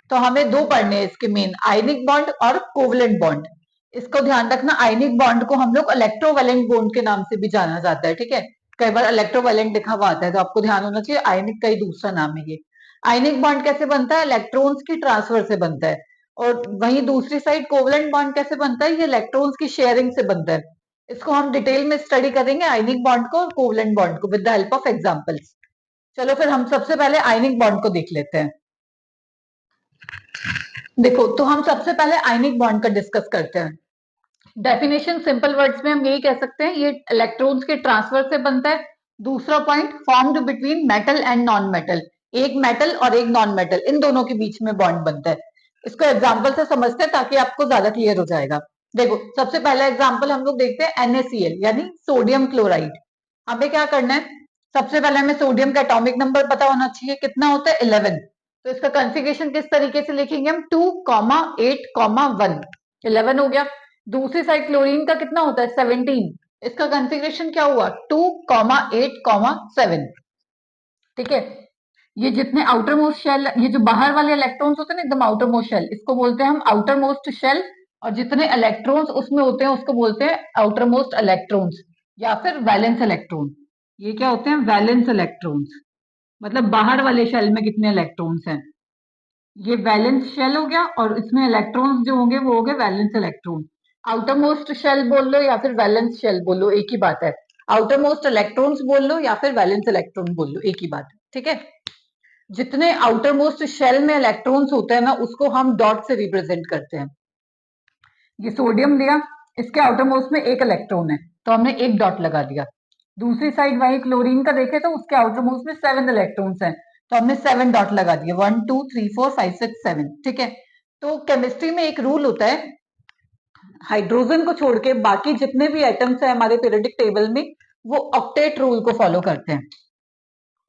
तो हमें दो पढ़ने हैं इसके मेन, आयनिक बॉन्ड और कोवलेंट बॉन्ड। इसको ध्यान रखना, आयनिक बॉन्ड को हम लोग इलेक्ट्रोवैलेंट बॉन्ड के नाम से भी जाना जाता है, ठीक है। कई बार इलेक्ट्रोवैलेंट लिखा हुआ आता है तो आपको ध्यान होना चाहिए आयनिक का ही दूसरा नाम है ये। आयनिक बॉन्ड कैसे बनता है, इलेक्ट्रॉन्स की ट्रांसफर से बनता है। और वहीं दूसरी साइड कोवलेंट बॉन्ड कैसे बनता है, ये इलेक्ट्रॉन्स की शेयरिंग से बनता है। इसको हम डिटेल में स्टडी करेंगे, आयनिक बॉन्ड को और कोवलेंट बॉन्ड को, with the help of examples. चलो फिर हम सबसे पहले आयनिक बॉन्ड को देख लेते हैं। देखो, तो हम सबसे पहले आयनिक बॉन्ड का डिस्कस करते हैं। डेफिनेशन सिंपल वर्ड्स में हम यही कह सकते हैं, ये इलेक्ट्रॉन्स के ट्रांसफर से बनता है। दूसरा point, formed between metal and non metal, एक मेटल और एक नॉन मेटल, इन दोनों के बीच में बॉन्ड बनता है। इसको एग्जांपल से समझते हैं ताकि आपको ज्यादा क्लियर हो जाएगा। देखो, सबसे पहला एग्जांपल हम लोग देखते हैं NaCl यानी सोडियम क्लोराइड। हमें क्या करना है, सबसे पहले हमें सोडियम का एटॉमिक नंबर पता होना चाहिए, कितना होता है 11। तो इसका कॉन्फ़िगरेशन किस तरीके से लिखेंगे हम, 2,8,1, 11 हो गया। दूसरी साइड क्लोरीन का कितना होता है 17, इसका कॉन्फ़िगरेशन क्या हुआ 2,8,7, ठीक है। ये जितने आउटर मोस्ट शेल, ये जो बाहर वाले इलेक्ट्रॉन्स होते हैं ना एकदम आउटर मोस्ट शेल, इसको बोलते हैं हम आउटर मोस्ट शेल। और जितने इलेक्ट्रॉन्स उसमें होते हैं उसको बोलते हैं आउटर मोस्ट इलेक्ट्रॉन्स, या फिर वैलेंस इलेक्ट्रॉन। ये क्या होते हैं, वैलेंस इलेक्ट्रॉन्स, मतलब बाहर वाले शेल में कितने इलेक्ट्रॉन्स हैं। ये वैलेंस शेल हो गया, और इसमें इलेक्ट्रॉन्स जो होंगे वो हो गए valence electron. Outermost shell बोल लो या फिर वैलेंस शेल बोल लो, एक ही बात है। आउटर मोस्ट इलेक्ट्रॉन्स बोल लो या फिर वैलेंस इलेक्ट्रॉन बोल लो, एक ही बात है, ठीक है। जितने आउटर मोस्ट शेल में इलेक्ट्रॉन्स होते हैं ना, उसको हम डॉट से रिप्रेजेंट करते हैं। ये सोडियम लिया, इसके आउटर मोस्ट में एक इलेक्ट्रॉन है तो हमने एक डॉट लगा दिया। दूसरी साइड वही क्लोरीन का देखे तो उसके आउटर मोस्ट में 7 इलेक्ट्रॉन्स हैं तो हमने 7 डॉट लगा दिए, 1 2 3 4 5 6 7, ठीक है। तो केमिस्ट्री में एक रूल होता है, हाइड्रोजन को छोड़ के बाकी जितने भी एटम्स हैं हमारे पीरियोडिक टेबल में, वो ऑक्टेट रूल को फॉलो करते हैं।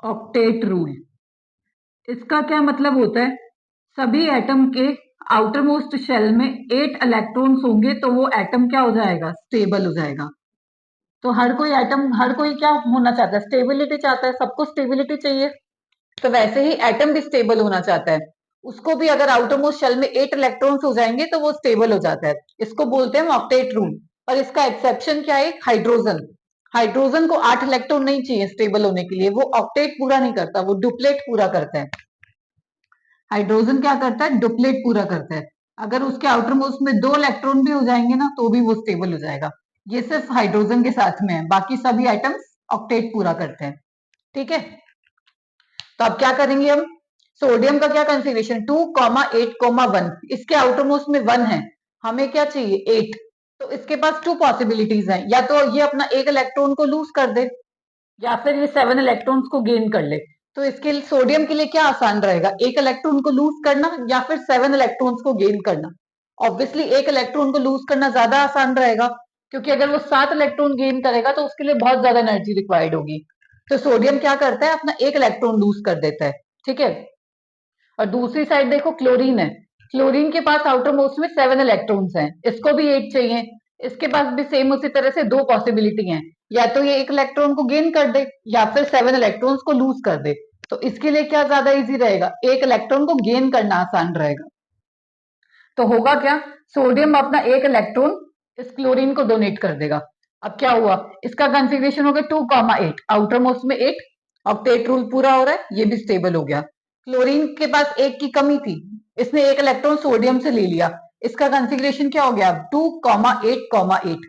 ऑक्टेट रूल, इसका क्या मतलब होता है, सभी एटम के आउटर मोस्ट शेल में 8 इलेक्ट्रॉन्स होंगे तो वो एटम क्या हो जाएगा, स्टेबल हो जाएगा। तो हर कोई एटम, हर कोई क्या होना चाहता है, स्टेबिलिटी चाहता है, सबको स्टेबिलिटी चाहिए। तो वैसे ही एटम भी स्टेबल होना चाहता है, उसको भी अगर आउटर मोस्ट शेल में 8 इलेक्ट्रॉन्स हो जाएंगे तो वो स्टेबल हो जाता है। इसको बोलते हैं ऑक्टेट रूल। और इसका एक्सेप्शन क्या है, हाइड्रोजन। हाइड्रोजन को 8 इलेक्ट्रॉन नहीं चाहिए स्टेबल होने के लिए, वो ऑक्टेट पूरा नहीं करता, वो डुप्लेट पूरा करता है। हाइड्रोजन क्या करता है? डुप्लेट पूरा करता है। अगर उसके आउटर मोस्ट में 2 इलेक्ट्रॉन भी हो जाएंगे ना तो भी वो स्टेबल हो जाएगा। ये सिर्फ हाइड्रोजन के साथ में है, बाकी सभी आइटम्स ऑक्टेट पूरा करते हैं। ठीक है, तो अब क्या करेंगे हम? सोडियम का क्या कंफिग्रेशन? 2,8,1। इसके आउटर मोस्ट में 1 है, हमें क्या चाहिए? 8। तो इसके पास 2 पॉसिबिलिटीज हैं, या तो ये अपना एक इलेक्ट्रॉन को लूज कर दे या फिर ये 7 इलेक्ट्रॉन्स को गेन कर ले। तो इसके लिए सोडियम के लिए क्या आसान रहेगा? एक इलेक्ट्रॉन को लूज करना या फिर 7 इलेक्ट्रॉन्स को गेन करना? ऑब्वियसली एक इलेक्ट्रॉन को लूज करना ज्यादा आसान रहेगा, क्योंकि अगर वो 7 इलेक्ट्रॉन गेन करेगा तो उसके लिए बहुत ज्यादा एनर्जी रिक्वायर्ड होगी। तो सोडियम क्या करता है? अपना एक इलेक्ट्रॉन लूज कर देता है। ठीक है, और दूसरी साइड देखो क्लोरीन है। क्लोरीन के पास आउटर मोस्ट में 7 इलेक्ट्रॉन्स हैं, इसको भी 8 चाहिए। इसके पास भी सेम उसी तरह से 2 पॉसिबिलिटी हैं, या तो ये एक इलेक्ट्रॉन को गेन कर दे या फिर 7 इलेक्ट्रॉन्स को लूज कर दे। तो इसके लिए क्या ज्यादा इजी रहेगा? एक इलेक्ट्रॉन को गेन करना आसान रहेगा। तो होगा क्या? सोडियम अपना एक इलेक्ट्रॉन इस क्लोरीन को डोनेट कर देगा। अब क्या हुआ? इसका कंफिग्रेशन हो गया 2,8, आउटर मोस्ट में 8, ऑक्टेट रूल पूरा हो रहा है, ये भी स्टेबल हो गया। क्लोरीन के पास एक की कमी थी, इसने एक इलेक्ट्रॉन सोडियम से ले लिया, इसका कंफिग्रेशन क्या हो गया? 2,8,8।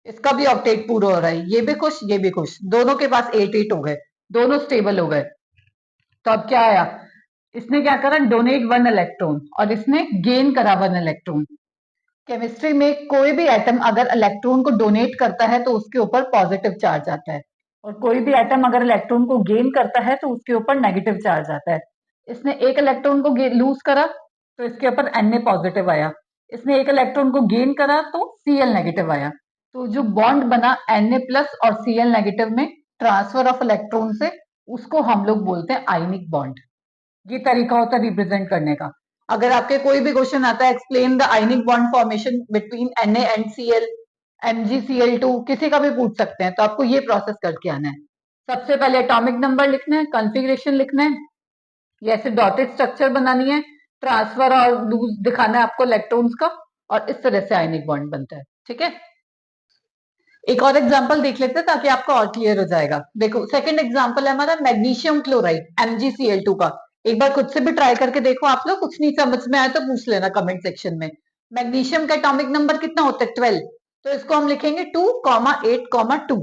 इसका भी ऑक्टेट पूरा हो रहा है, ये भी खुश ये भी खुश, दोनों के पास 8 हो गए, दोनों स्टेबल हो गए। तो अब क्या आया? इसने क्या करा? डोनेट 1 इलेक्ट्रॉन, और इसने गेन करा 1 इलेक्ट्रॉन। केमिस्ट्री में कोई भी एटम अगर इलेक्ट्रॉन को डोनेट करता है तो उसके ऊपर पॉजिटिव चार्ज आता है, और कोई भी एटम अगर इलेक्ट्रॉन को गेन करता है तो उसके ऊपर नेगेटिव चार्ज आता है। इसने एक इलेक्ट्रॉन को लूज करा तो इसके ऊपर Na पॉजिटिव आया, इसने एक इलेक्ट्रॉन को गेन करा तो Cl नेगेटिव आया। तो जो बॉन्ड बना Na प्लस और Cl नेगेटिव में ट्रांसफर ऑफ इलेक्ट्रॉन से, उसको हम लोग बोलते हैं आयनिक बॉन्ड। ये तरीका होता है रिप्रेजेंट करने का। अगर आपके कोई भी क्वेश्चन आता है explain the ionic bond formation between Na and Cl, MgCl2, किसी का भी पूछ सकते हैं, तो आपको ये प्रोसेस करके आना है। सबसे पहले एटॉमिक नंबर लिखना है, कॉन्फ़िगरेशन लिखना है, ये ऐसे डॉटेड स्ट्रक्चर बनानी है, ट्रांसफर और लूज दिखाना है आपको इलेक्ट्रॉन्स का, और इस तरह से आयनिक बॉन्ड बनता है। ठीक है, एक और एग्जांपल देख लेते हैं ताकि आपको और क्लियर हो जाएगा। देखो सेकंड एग्जांपल है हमारा मैग्नीशियम क्लोराइड MgCl2 का। एक बार खुद से भी ट्राई करके देखो आप लोग, कुछ नहीं समझ में आया तो पूछ लेना कमेंट सेक्शन में। मैग्नीशियम का एटॉमिक नंबर कितना होता है? 12। तो इसको हम लिखेंगे 2,8,2।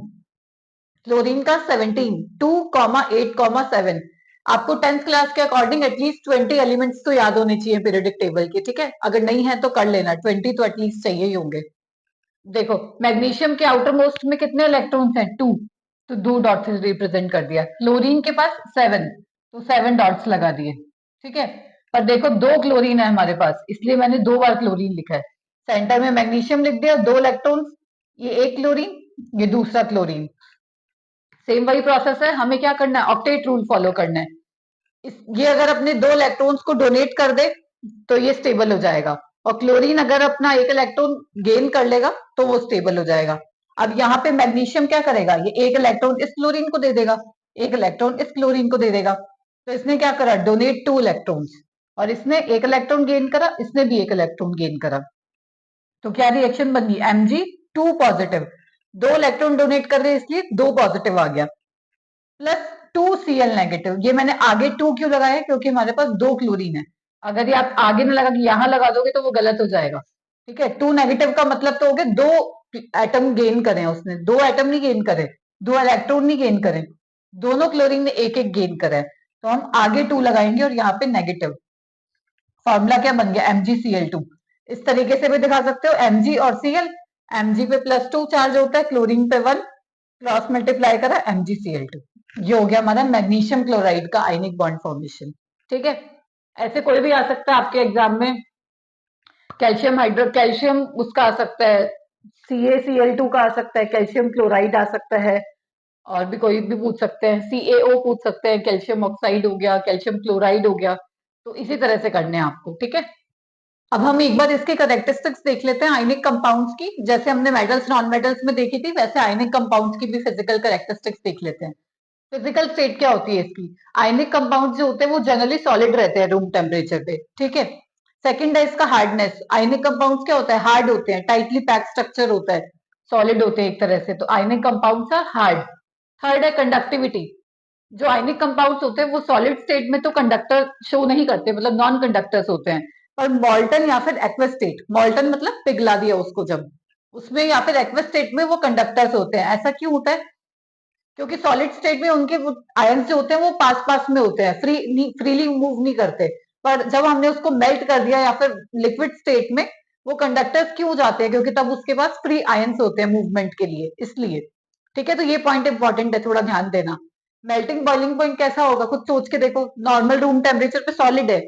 क्लोरीन का 17, 2,8,7। आपको 10th क्लास के अकॉर्डिंग एटलीस्ट 20 एलिमेंट्स तो याद होने चाहिए पीरियोडिक टेबल के। ठीक है, अगर नहीं है तो कर लेना, 20 तो एटलीस्ट चाहिए ही होंगे। देखो मैग्नीशियम के आउटर मोस्ट में कितने इलेक्ट्रॉन्स हैं? 2, तो 2 डॉट से रिप्रेजेंट कर दिया। क्लोरीन के पास 7, तो 7 डॉट्स लगा दिए। ठीक है, पर देखो 2 क्लोरीन है हमारे पास, इसलिए मैंने 2 बार क्लोरीन लिखा है। सेंटर में मैग्नीशियम लिख दिया, 2 इलेक्ट्रॉन्स, ये एक क्लोरीन, ये दूसरा क्लोरीन। सेम वही प्रोसेस है, हमें क्या करना है? ऑक्टेट रूल फॉलो करना है। ये अगर अपने 2 इलेक्ट्रॉन्स को डोनेट कर दे तो ये स्टेबल हो जाएगा, और क्लोरीन अगर अपना एक इलेक्ट्रॉन गेन कर लेगा तो वो स्टेबल हो जाएगा। अब यहाँ पे मैग्नीशियम क्या करेगा? ये एक इलेक्ट्रॉन इस क्लोरीन को दे देगा, एक इलेक्ट्रॉन इस क्लोरीन को दे देगा। तो इसने क्या करा? डोनेट 2 इलेक्ट्रॉन्स, और इसने एक इलेक्ट्रॉन गेन करा, इसने भी एक इलेक्ट्रॉन गेन करा। तो क्या रिएक्शन बन गई? Mg2 पॉजिटिव, 2 इलेक्ट्रॉन डोनेट कर रहे इसलिए 2 पॉजिटिव आ गया, प्लस 2Cl नेगेटिव। ये मैंने आगे 2 क्यों लगाया? क्योंकि हमारे पास 2 क्लोरीन है, अगर ये आप आगे न लगा के यहाँ लगा दोगे तो वो गलत हो जाएगा। ठीक है, 2 नेगेटिव का मतलब तो हो गया 2 एटम गेन करे, उसने 2 एटम नहीं गेन करे, 2 इलेक्ट्रॉन नहीं गेन करे, दोनों क्लोरीन ने एक एक गेन करा है। तो हम आगे 2 लगाएंगे और यहाँ पे नेगेटिव। फॉर्मूला क्या बन गया? MgCl2। इस तरीके से भी दिखा सकते हो, Mg और Cl, Mg पे +2 चार्ज होता है, क्लोरीन पे 1, क्रॉस मल्टीप्लाई करा MgCl2। ये हो गया हमारा मैग्नीशियम क्लोराइड का आयनिक बॉन्ड फॉर्मेशन। ठीक है, ऐसे कोई भी आ सकता है आपके एग्जाम में, कैल्शियम उसका आ सकता है, CaCl2 का आ सकता है, कैल्शियम क्लोराइड आ सकता है, और भी कोई भी पूछ सकते हैं, CaO पूछ सकते हैं, कैल्शियम ऑक्साइड हो गया, कैल्शियम क्लोराइड हो गया। तो इसी तरह से करने हैं आपको। ठीक है, अब हम एक बार इसके करेक्टरिस्टिक्स देख लेते हैं आयनिक कंपाउंड्स की। जैसे हमने मेटल्स नॉन मेटल्स में देखी थी, वैसे आयनिक कंपाउंड्स की भी फिजिकल करेक्टरिस्टिक्स देख लेते हैं। फिजिकल स्टेट क्या होती है इसकी? आयनिक कंपाउंड जो होते हैं वो जनरली सॉलिड रहते हैं रूम टेम्परेचर पे। ठीक है, सेकंड है इसका हार्डनेस। आयनिक कंपाउंड्स क्या होता है? हार्ड होते हैं, टाइटली पैक स्ट्रक्चर होता है। सॉलिड होते हैं एक तरह से। तो ionic compounds are hard. Third है कंडक्टिविटी। जो आयनिक कंपाउंड्स होते हैं वो सॉलिड स्टेट में तो कंडक्टर शो नहीं करते, मतलब नॉन कंडक्टर्स होते हैं। पर मॉल्टन या फिर एक्वस स्टेट, मॉल्टन मतलब पिघला दिया उसको जब, उसमें या फिर एक्वस स्टेट में वो कंडक्टर्स होते हैं। ऐसा क्यों होता है? क्योंकि सॉलिड स्टेट में उनके आयंस जो होते हैं वो पास पास में होते हैं, फ्रीली मूव नहीं करते। पर जब हमने उसको मेल्ट कर दिया या फिर लिक्विड स्टेट में, वो कंडक्टर्स क्यों हो जाते हैं? क्योंकि तब उसके पास फ्री आयंस होते हैं मूवमेंट के लिए, इसलिए। ठीक है, तो ये पॉइंट इंपॉर्टेंट है, थोड़ा ध्यान देना। मेल्टिंग बॉइलिंग पॉइंट कैसा होगा, कुछ सोच के देखो। नॉर्मल रूम टेम्परेचर पे सॉलिड है,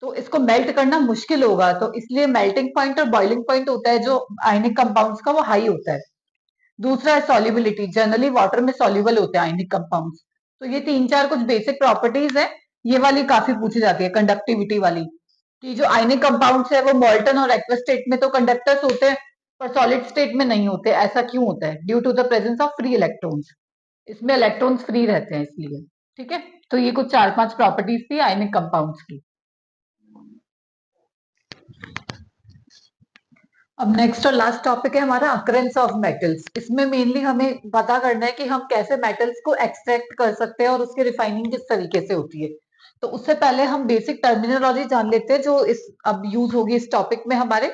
तो इसको मेल्ट करना मुश्किल होगा, तो इसलिए मेल्टिंग पॉइंट और बॉइलिंग पॉइंट होता है जो आयनिक कंपाउंड्स का, वो हाई होता है। दूसरा है सॉल्युबिलिटी, जनरली वाटर में सॉल्युबल होते हैं आयनिक कंपाउंड्स। तो ये तीन चार कुछ बेसिक प्रॉपर्टीज है। ये वाली काफी पूछी जाती है, कंडक्टिविटी वाली, कि जो आयनिक कंपाउंड्स है वो मॉल्टन और एक्वस स्टेट में तो कंडक्टर्स होते हैं, पर सॉलिड स्टेट में नहीं होते। ऐसा क्यों होता है? Due to the presence of free electrons. इसमें इलेक्ट्रॉन्स फ्री रहते हैं इसलिए। ठीक है, तो ये कुछ चार पांच प्रॉपर्टीज थी आयनिक कंपाउंड्स की। अब नेक्स्ट और लास्ट टॉपिक है हमारा अकरेंस ऑफ मेटल्स। इसमें मेनली हमें पता करना है कि हम कैसे मेटल्स को एक्सट्रैक्ट कर सकते हैं और उसकी रिफाइनिंग किस तरीके से होती है। तो उससे पहले हम बेसिक टर्मिनोलॉजी जान लेते हैं जो इस अब यूज होगी इस टॉपिक में हमारे।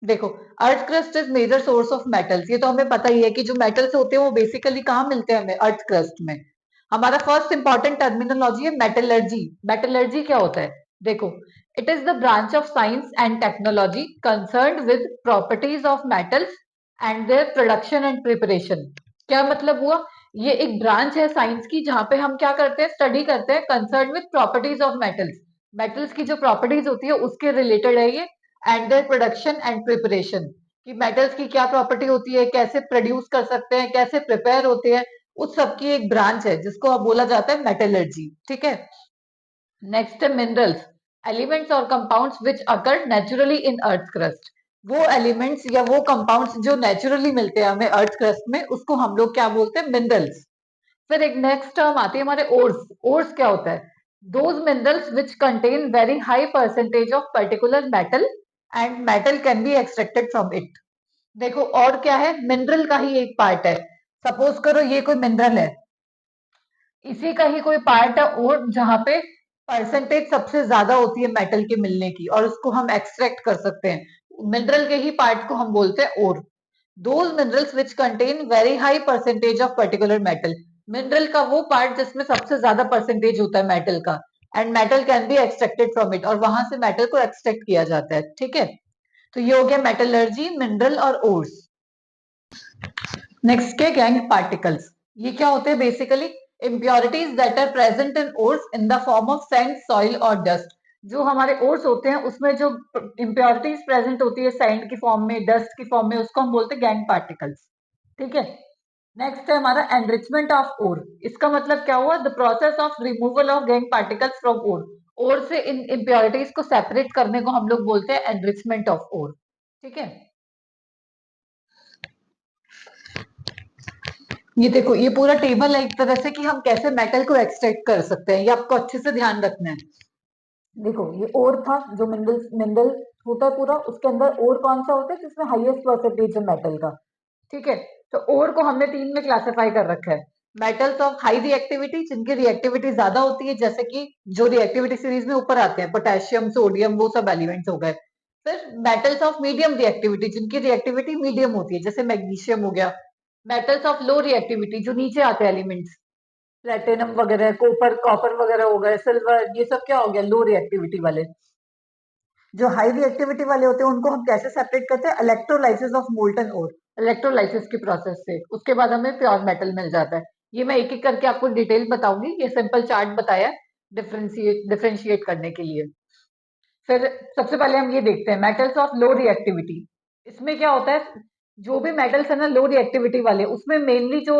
देखो, earth crust is major source of metals. ये तो हमें पता ही है कि जो मेटल्स होते हैं वो बेसिकली कहाँ मिलते हैं हमें? अर्थ क्रस्ट में। हमारा फर्स्ट इंपॉर्टेंट टर्मिनोलॉजी है मेटलर्जी। मेटलर्जी क्या होता है? देखो, it is the branch of science and technology concerned with properties of metals and their production and preparation. क्या मतलब हुआ? ये एक ब्रांच है साइंस की जहां पे हम क्या करते हैं? स्टडी करते हैं concern with properties of metals. Metals की जो प्रॉपर्टीज होती है उसके रिलेटेड है ये। And their production and preparation, कि मेटल्स की क्या प्रॉपर्टी होती है, कैसे प्रोड्यूस कर सकते हैं, कैसे प्रिपेयर होते हैं, उस सब की एक ब्रांच है जिसको अब बोला जाता है मेटलर्जी। ठीक है। नेक्स्ट है मिनरल्स, एलिमेंट्स और compounds which occur naturally in earth crust. वो एलिमेंट्स या वो कंपाउंड्स जो नेचुरली मिलते हैं हमें अर्थ क्रस्ट में, उसको हम लोग क्या बोलते हैं? मिनरल्स। फिर एक नेक्स्ट टर्म आती है हमारे ओर्स। ओर्स क्या होता है? Those minerals which contain very high percentage of particular metal and metal can be extracted from it. देखो, और क्या है? मिनरल का ही एक पार्ट है। सपोज करो ये कोई मिनरल है, इसी का ही कोई पार्ट है और जहां पे परसेंटेज सबसे ज्यादा होती है मेटल के मिलने की, और उसको हम एक्सट्रैक्ट कर सकते हैं। मिनरल के ही पार्ट को हम बोलते हैं ore. Those minerals which contain very high percentage of particular metal. Mineral का वो पार्ट जिसमें सबसे ज्यादा परसेंटेज होता है मेटल का, and metal can be extracted from it, और वहां से मेटल को एक्सट्रैक्ट किया जाता है। ठीक है, तो ये हो गया मेटलर्जी, मिनरल और ओर्स। नेक्स्ट के गैंग पार्टिकल्स। ये क्या होते हैं? Basically impurities that are present in ores in the form of sand, soil और डस्ट। जो हमारे ओर्स होते हैं उसमें जो इम्प्योरिटीज प्रेजेंट होती है सैंड की फॉर्म में, डस्ट की फॉर्म में, उसको हम बोलते हैं गैंग पार्टिकल्स। ठीक है। नेक्स्ट है हमारा एनरिचमेंट ऑफ ओर। इसका मतलब क्या हुआ? The process of removal of gangue particles from ore. Ore से इन इम्प्योरिटीज को सेपरेट करने को हम लोग बोलते हैं एनरिचमेंट ऑफ ओर। ठीक है। ये देखो, ये पूरा टेबल है एक तरह से कि हम कैसे मेटल को एक्सट्रैक्ट कर सकते हैं, ये आपको अच्छे से ध्यान रखना है। देखो, ये ओर था जो मिनरल मिनरल होता है पूरा, उसके अंदर ओर कौन सा होता है जिसमें हाईएस्ट परसेंटेज है मेटल का। ठीक है, तो ओर को हमने तीन में क्लासिफाई कर रखा है। मेटल्स ऑफ हाई रिएक्टिविटी, जिनकी रिएक्टिविटी ज्यादा होती है, जैसे कि जो रिएक्टिविटी सीरीज में ऊपर आते हैं, पोटेशियम, सोडियम, वो सब एलिमेंट्स हो गए। फिर मेटल्स ऑफ मीडियम रिएक्टिविटी, जिनकी रिएक्टिविटी मीडियम होती है, जैसे मैग्नीशियम हो गया। मेटल्स ऑफ लो रिएक्टिविटी, जो नीचे आते हैं एलिमेंट्स, प्लेटिनम वगैरह, कॉपर कॉपर वगैरह हो गए, सिल्वर, ये सब क्या हो गया? लो रिएक्टिविटी वाले। जो हाई रिएक्टिविटी वाले होते हैं उनको हम कैसे सेपरेट करते हैं? Electrolysis of molten ore. Electrolysis की प्रोसेस से उसके बाद हमें प्योर मेटल मिल जाता है। ये मैं एक एक करके आपको डिटेल बताऊंगी, ये सिंपल चार्ट बताया डिफरेंशिएट करने के लिए। फिर सबसे पहले हम ये देखते हैं मेटल्स ऑफ लो रिएक्टिविटी। इसमें क्या होता है? जो भी मेटल्स है ना लो रिएक्टिविटी वाले, उसमें मेनली जो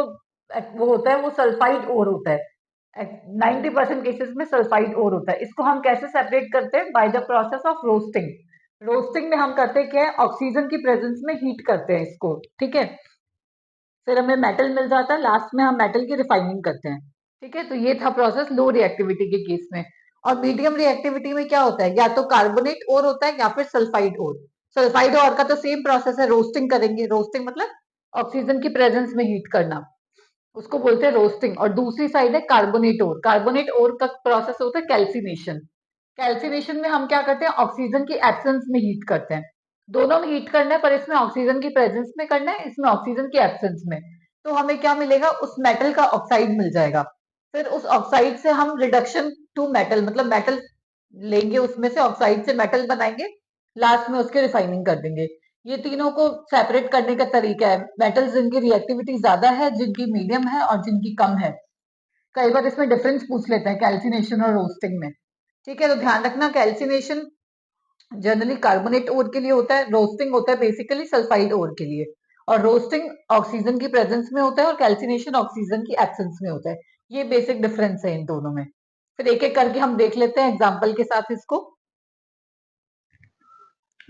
वो होता है वो सल्फाइड ओर होता है। 90% केसेस में सल्फाइड ओर होता है। इसको हम कैसे सेपरेट करते हैं? By the process of roasting. Roasting में हम करते हैं क्या है? ऑक्सीजन की प्रेजेंस में हीट करते हैं इसको। ठीक है, फिर हमें मेटल मिल जाता है, लास्ट में हम मेटल की रिफाइनिंग करते हैं। ठीक है, तो ये था प्रोसेस लो रिएक्टिविटी के केस में। और मीडियम रिएक्टिविटी में क्या होता है? या तो कार्बोनेट ओर होता है या फिर सल्फाइड ओर। सल्फाइड ओर का तो सेम प्रोसेस है, रोस्टिंग करेंगे। रोस्टिंग मतलब ऑक्सीजन की प्रेजेंस में हीट करना, उसको बोलते हैं रोस्टिंग। और दूसरी साइड है कार्बोनेट ओर। कार्बोनेट ओर का प्रोसेस होता है कैल्सिनेशन। कैल्सिनेशन में हम क्या करते हैं, ऑक्सीजन की एब्सेंस में हीट करते हैं। दोनों में हीट करना है, पर इसमें ऑक्सीजन की प्रेजेंस में करना है, इसमें ऑक्सीजन की एब्सेंस में। तो हमें क्या मिलेगा, उस मेटल का ऑक्साइड मिल जाएगा। फिर उस ऑक्साइड से हम रिडक्शन टू मेटल, मतलब मेटल लेंगे, उसमें से ऑक्साइड से मेटल बनाएंगे, लास्ट में उसके रिफाइनिंग कर देंगे। ये तीनों को सेपरेट करने का तरीका है। मेटल्स जिनकी रिएक्टिविटी ज्यादा है, जिनकी मीडियम है और जिनकी कम है। कई बार इसमें डिफरेंस पूछ लेते हैं कैल्सिनेशन और रोस्टिंग में। ठीक है, तो ध्यान रखना, कैल्सिनेशन जनरली कार्बोनेट ओर के लिए होता है, रोस्टिंग होता है बेसिकली सल्फाइड ओर के लिए। और रोस्टिंग ऑक्सीजन की प्रेजेंस में होता है और कैल्सिनेशन ऑक्सीजन की एब्सेंस में होता है। ये बेसिक डिफरेंस है इन दोनों में। फिर एक एक करके हम देख लेते हैं एग्जाम्पल के साथ इसको।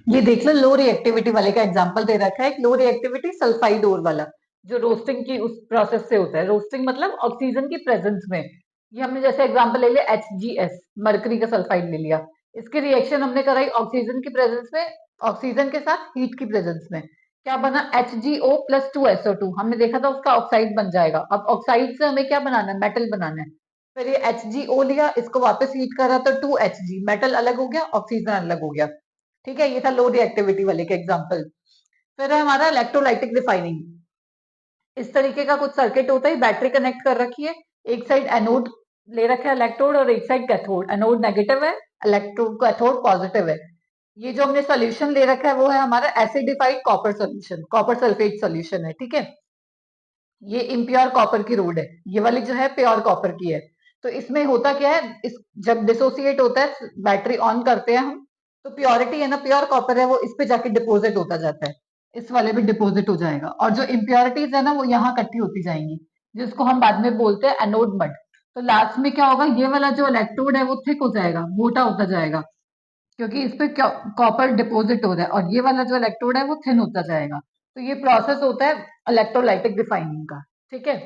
ये देख लो, लो रिएक्टिविटी वाले का एग्जांपल दे रखा है, एक लो रिएक्टिविटी सल्फाइड ओर वाला, जो रोस्टिंग की उस प्रोसेस से होता है। रोस्टिंग मतलब ऑक्सीजन की प्रेजेंस में। ये हमने जैसे एग्जांपल ले लिया HgS, मरकरी का सल्फाइड ले लिया। इसकी रिएक्शन हमने कराई ऑक्सीजन की प्रेजेंस में, ऑक्सीजन के साथ हीट की प्रेजेंस में। क्या बना, HgO प्लस 2SO2। हमने देखा था उसका ऑक्साइड बन जाएगा। अब ऑक्साइड से हमें क्या बनाना है, मेटल बनाना है। फिर ये HgO लिया, इसको वापस हीट करा तो 2Hg, मेटल अलग हो गया, ऑक्सीजन अलग हो गया। ठीक है, ये था लो रिएक्टिविटी वाले का एग्जांपल। फिर है हमारा इलेक्ट्रोलाइटिक रिफाइनिंग। इस तरीके का कुछ सर्किट होता है, बैटरी कनेक्ट कर रखी है, एक साइड एनोड ले रखा है इलेक्ट्रोड और एक साइड कैथोड। एनोड नेगेटिव है, इलेक्ट्रोड कैथोड पॉजिटिव है। ये जो हमने सोल्यूशन ले रखा है वो है हमारा acidified copper solution, copper sulphate solution है। ठीक है, ये इम्प्योर कॉपर की रोड है, ये वाली जो है प्योर कॉपर की है। तो इसमें होता क्या है, इस जब डिसोसिएट होता है, बैटरी ऑन करते हैं हम, तो प्योरिटी है ना, प्योर कॉपर है, वो इस पे जाके डिपोजिट होता जाता है, इस वाले में डिपोजिट हो जाएगा। और जो इम्प्योरिटीज है ना, वो यहाँ इकट्ठी होती जाएंगी, जिसको हम बाद में बोलते हैं एनोड मड। तो लास्ट में क्या होगा, ये वाला जो इलेक्ट्रोड है वो थिक हो जाएगा, मोटा होता जाएगा, क्योंकि इस पे कॉपर डिपॉजिट हो रहा है। और ये वाला जो इलेक्ट्रोड है वो थिन होता जाएगा। तो ये प्रोसेस होता है इलेक्ट्रोलाइटिक रिफाइनिंग का। ठीक है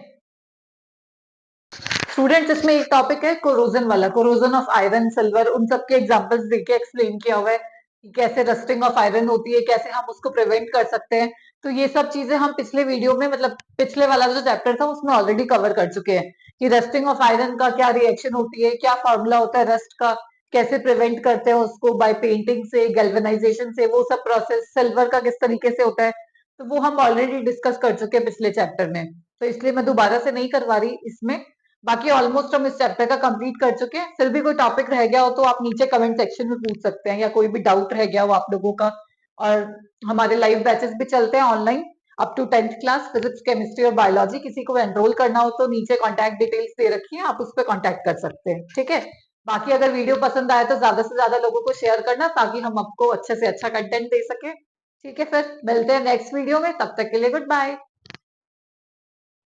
स्टूडेंट्स, इसमें एक टॉपिक है कोरोजन वाला, कोरोजन ऑफ आयरन, सिल्वर, उन सब के एग्जांपल्स देके एक्सप्लेन किया हुआ है कि कैसे रस्टिंग ऑफ आयरन होती है, कैसे हम उसको प्रिवेंट कर सकते हैं। तो ये सब चीजें हम पिछले वीडियो में, मतलब पिछले वाला जो चैप्टर था उसमें ऑलरेडी कवर कर चुके हैं कि रस्टिंग ऑफ आयरन का क्या रिएक्शन होती है, क्या फॉर्मूला होता है रस्ट का, कैसे प्रिवेंट करते हैं उसको बाय पेंटिंग से, गैल्वेनाइजेशन से, वो सब प्रोसेस। सिल्वर का किस तरीके से होता है, तो वो हम ऑलरेडी डिस्कस कर चुके हैं पिछले चैप्टर में। तो इसलिए मैं दोबारा से नहीं करवा रही इसमें। बाकी ऑलमोस्ट हम इस चैप्टर का कंप्लीट कर चुके हैं। फिर भी कोई टॉपिक रह गया हो तो आप नीचे कमेंट सेक्शन में पूछ सकते हैं, या कोई भी डाउट रह गया हो आप लोगों का। और हमारे लाइव बैचेस भी चलते हैं online up to 10th class, physics, chemistry और बायोलॉजी। किसी को एनरोल करना हो तो नीचे कॉन्टैक्ट डिटेल्स दे रखी है, आप उस पर कॉन्टैक्ट कर सकते हैं। ठीक है, बाकी अगर वीडियो पसंद आए तो ज्यादा से ज्यादा लोगों को शेयर करना, ताकि हम आपको अच्छे से अच्छा कंटेंट दे सके। ठीक है, फिर मिलते हैं नेक्स्ट वीडियो में, तब तक के लिए गुड बाय।